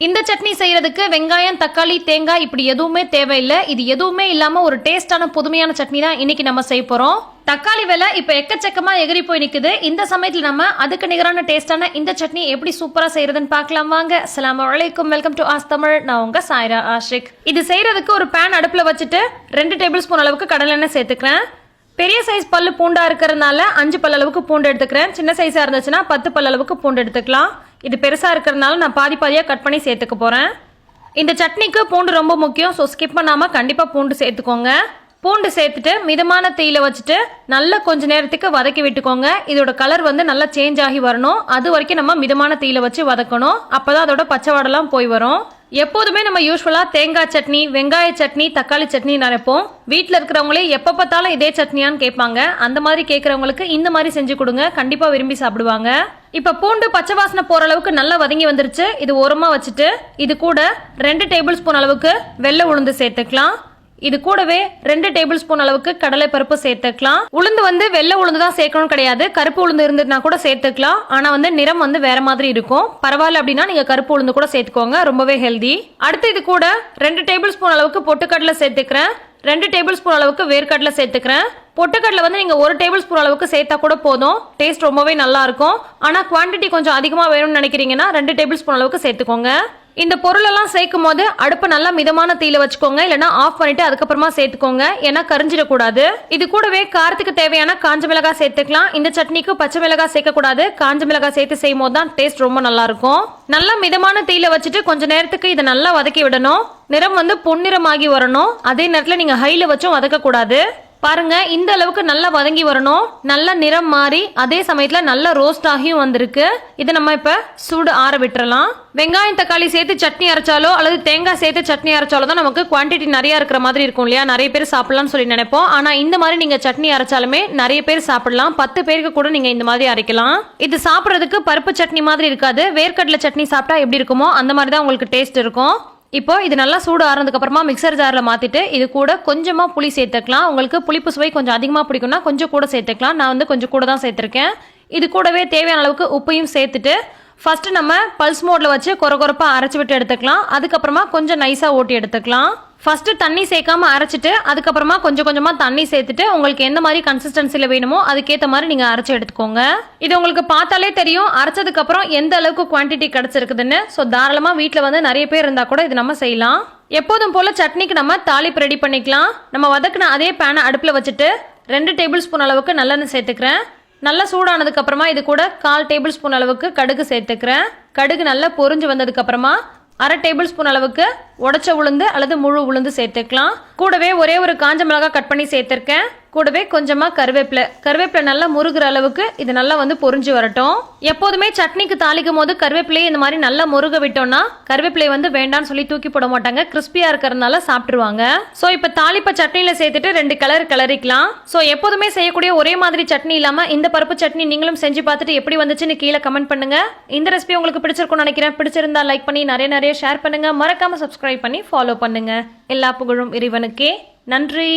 இந்த சட்னி செய்யறதுக்கு வெங்காயம், தக்காளி, தேங்காய் இப்படி எதுவுமே தேவையில்லை. இது எதுவுமே இல்லாம ஒரு டேஸ்டான புதுமையான சட்னி தான் இன்னைக்கு நம்ம செய்ய போறோம். தக்காளி விலை இப்ப எக்கச்சக்கமா எகிரி போய் நிக்குது. இந்த சமயத்துல நம்ம அதுக்கு நிகரான டேஸ்டான இந்த சட்னி எப்படி சூப்பரா செய்யறதுன்னு பார்க்கலாம் வாங்க. அஸ்ஸலாமு அலைக்கும், வெல்கம் டு ஆஸ் தமிழ். நான் உங்க சாய்ரா ஆஷிக். இது செய்யறதுக்கு ஒரு பேன் அடுப்புல வச்சுட்டு 2 டேபிள் ஸ்பூன் அளவுக்கு கடலெண்ணெய் சேர்த்துக்கிறேன். பெரிய சைஸ் பல்லு பூண்டா இருக்கிறதுனால 5 பல் அளவுக்கு பூண்டு எடுத்துக்கிறேன். சின்ன சைஸா இருந்துச்சுன்னா 10 பல் அளவுக்கு பூண்டு எடுத்துக்கலாம். இது பெருசா இருக்கிறதுனால நான் பாதி பாதியா கட் பண்ணி சேர்த்துக்க போறேன். இந்த சட்னிக்கு பூண்டு ரொம்ப முக்கியம். ஸோ ஸ்கிப் பண்ணாம கண்டிப்பா பூண்டு சேர்த்துக்கோங்க. பூண்டு சேர்த்துட்டு மிதமான தீயில வச்சுட்டு நல்லா கொஞ்ச நேரத்துக்கு வதக்கி விட்டுக்கோங்க. இதோட கலர் நல்லா சேஞ்ச் ஆகி வரணும். அது வரைக்கும் நம்ம மிதமான தீயில வச்சு வதக்கணும். அப்பதான் அதோட பச்சை வாடெல்லாம் போய் வரும். எப்போதுமே நம்ம யூஸ்வலா தேங்காய் சட்னி, வெங்காய சட்னி, தக்காளி சட்னி நினைப்போம். வீட்டில் இருக்கிறவங்களே எப்போ பார்த்தாலும் இதே சட்னியான்னு கேட்பாங்க. அந்த மாதிரி கேட்கறவங்களுக்கு இந்த மாதிரி செஞ்சு கொடுங்க, கண்டிப்பா விரும்பி சாப்பிடுவாங்க. இப்ப பூண்டு பச்சை வாசனை போற அளவுக்கு நல்லா வதங்கி வந்துருச்சு. இது ஓரமா வச்சுட்டு இது கூட 2 டேபிள் ஸ்பூன் அளவுக்கு வெள்ளை உளுந்து சேர்த்துக்கலாம். இது கூடவே 2 டேபிள் ஸ்பூன் அளவுக்கு கடலை பருப்பு சேர்த்துக்கலாம். உளுந்து வெள்ளை உளுந்து தான் சேர்க்கணும் கிடையாது. கருப்பு உளுந்து இருந்துன்னா கூட சேர்த்துக்கலாம். ஆனா நிறம் வேற மாதிரி இருக்கும். பரவாயில்ல அப்படின்னா நீங்க கருப்பு உளுந்து கூட சேர்த்துக்கோங்க, ரொம்பவே ஹெல்தி. அடுத்து இது கூட 2 டேபிள் ஸ்பூன் அளவுக்கு பொட்டுக்கடலை சேர்த்துக்கிறேன். 2 டேபிள் ஸ்பூன் அளவுக்கு வேர்க்கடலை சேர்த்துக்கிறேன். பொட்டுக்கடலை நீங்க 1 டேபிள் ஸ்பூன் அளவுக்கு சேர்த்தா கூட போதும். டேஸ்ட் ரொம்பவே நல்லா இருக்கும். ஆனா குவான்டிட்டி கொஞ்சம் அதிகமா வேணும்னு நினைக்கிறீங்கன்னா 2 டேபிள் ஸ்பூன் அளவுக்கு சேர்த்துக்கோங்க. இந்த பொருள் எல்லாம் சேர்க்கும் போது அடுப்பு நல்லா மிதமான தீயில வச்சுக்கோங்க. இல்லைன்னா ஆஃப் பண்ணிட்டு அதுக்கப்புறமா சேர்த்துக்கோங்க, ஏன்னா கரிஞ்சிடக்கூடாது. இது கூடவே காரத்துக்கு தேவையான காஞ்ச மிளகாய் சேர்த்துக்கலாம். இந்த சட்னிக்கு பச்சை மிளகாய் சேர்க்க கூடாது. காஞ்ச மிளகாய் சேர்த்து செய்யும் போது தான் டேஸ்ட் ரொம்ப நல்லா இருக்கும். நல்லா மிதமான தீயில வச்சுட்டு கொஞ்ச நேரத்துக்கு இதை நல்லா வதக்கி விடணும். நிறம் பொன்னிறமாகி வரணும். அதே நேரத்தில் நீங்க ஹைல வச்சும் வதக்க கூடாது. பாருங்க, இந்த அளவுக்கு நல்லா வதங்கி வரணும். நல்ல நிறம் மாறி அதே சமயத்துல நல்லா ரோஸ்ட் ஆகியும் வந்திருக்கு. இதை நம்ம இப்ப சூடு ஆற விட்டுறலாம். வெங்காயம் தக்காளி சேர்த்து சட்னி அரைச்சாலோ அல்லது தேங்காய் சேர்த்து சட்னி அரைச்சாலோ தான் நமக்கு குவான்டிட்டி நிறைய இருக்கிற மாதிரி இருக்கும் இல்லையா? நிறைய பேர் சாப்பிடலாம்னு சொல்லி நினைப்போம். ஆனா இந்த மாதிரி நீங்க சட்னி அரைச்சாலுமே நிறைய பேர் சாப்பிடலாம். 10 பேருக்கு கூட நீங்க இந்த மாதிரி அரைக்கலாம். இது சாப்பிட்றதுக்கு பருப்பு சட்னி மாதிரி இருக்காது. வேர்க்கடலை சட்னி சாப்பிட்டா எப்படி இருக்குமோ அந்த மாதிரி தான் உங்களுக்கு டேஸ்ட் இருக்கும். இப்போ இது நல்லா சூடு ஆறதுக்கு அப்புறமா மிக்சர் ஜாரில் மாற்றிட்டு இது கூட கொஞ்சமாக புளி சேர்த்துக்கலாம். உங்களுக்கு புளிப்பு சுவை கொஞ்சம் அதிகமாக பிடிக்கும்னா கொஞ்சம் கூட சேர்த்துக்கலாம். நான் கொஞ்சம் கூட தான் சேர்த்துருக்கேன். இது கூடவே தேவையான அளவுக்கு உப்பையும் சேர்த்துட்டு ஃபர்ஸ்ட் நம்ம பல்ஸ் மோட்ல வச்சு கொரகொரப்பாக அரைச்சி விட்டு எடுத்துக்கலாம். அதுக்கப்புறமா கொஞ்சம் நைஸாக ஓட்டி எடுத்துக்கலாம். ஃபர்ஸ்ட் தண்ணி சேர்க்காம அரைச்சிட்டு அதுக்கப்புறமா கொஞ்சம் கொஞ்சமா தண்ணி சேர்த்துட்டு உங்களுக்கு எந்த மாதிரி கன்சிஸ்டன்சில வேணுமோ அதுக்கேற்ற மாதிரி நீங்க அரைச்சி எடுத்துக்கோங்க. இது உங்களுக்கு பார்த்தாலே தெரியும் அரைச்சதுக்கு அப்புறம் எந்த அளவுக்கு குவான்டிட்டி கிடைச்சிருக்குதுன்னு. ஸோ தாராளமா வீட்டில் நிறைய பேர் இருந்தா கூட இது நம்ம செய்யலாம். எப்போதும் போல சட்னிக்கு நம்ம தாளிப்பு ரெடி பண்ணிக்கலாம். நம்ம வதக்கின அதே பேனை அடுப்புல வச்சுட்டு 2 டேபிள் ஸ்பூன் அளவுக்கு நல்லெண்ணெய் சேர்த்துக்கிறேன். நல்லா சூடானதுக்கு அப்புறமா இது கூட 1/4 டேபிள் ஸ்பூன் அளவுக்கு கடுகு சேர்த்துக்கிறேன். கடுகு நல்லா பொரிஞ்சு வந்ததுக்கு அப்புறமா 1/2 டேபிள் ஸ்பூன் அளவுக்கு உடைச்ச உளுந்து அல்லது முழு உளுந்து சேர்த்துக்கலாம். கூடவே ஒரே ஒரு காஞ்ச மிளகாய் கட் பண்ணி சேர்த்திருக்கேன். கூடவே கொஞ்சமா கருவேப்பிலை நல்லா முருகிற அளவுக்கு இது நல்லா பொரிஞ்சு வரட்டும். எப்போதுமே சட்னிக்கு தாளிக்கும் போது கருவேப்பிலையை இந்த மாதிரி நல்லா முருக விட்டோம்னா கருவேப்பிலை வேண்டான்னு சொல்லி தூக்கி போட மாட்டாங்க. கிறிஸ்பியா இருக்கிறதுனால சாப்பிட்டுருவாங்க. ஸோ இப்போ தாளிப்ப சட்னியில சேர்த்துட்டு 2 கலர் கிளறிக்கலாம். ஸோ எப்போதுமே செய்யக்கூடிய ஒரே மாதிரி சட்னி இல்லாம இந்த பருப்பு சட்னி நீங்களும் செஞ்சு பார்த்துட்டு எப்படி வந்துச்சுன்னு கீழே கமெண்ட் பண்ணுங்க. இந்த ரெசிபி உங்களுக்கு பிடிச்சிருக்கும்னு நினைக்கிறேன். பிடிச்சிருந்தா லைக் பண்ணி நிறைய ஷேர் பண்ணுங்க. மறக்காம சப்ஸ்கிரைப் பண்ணி ஃபாலோ பண்ணுங்க. எல்லா புகழும் இறைவனுக்கே. நன்றி.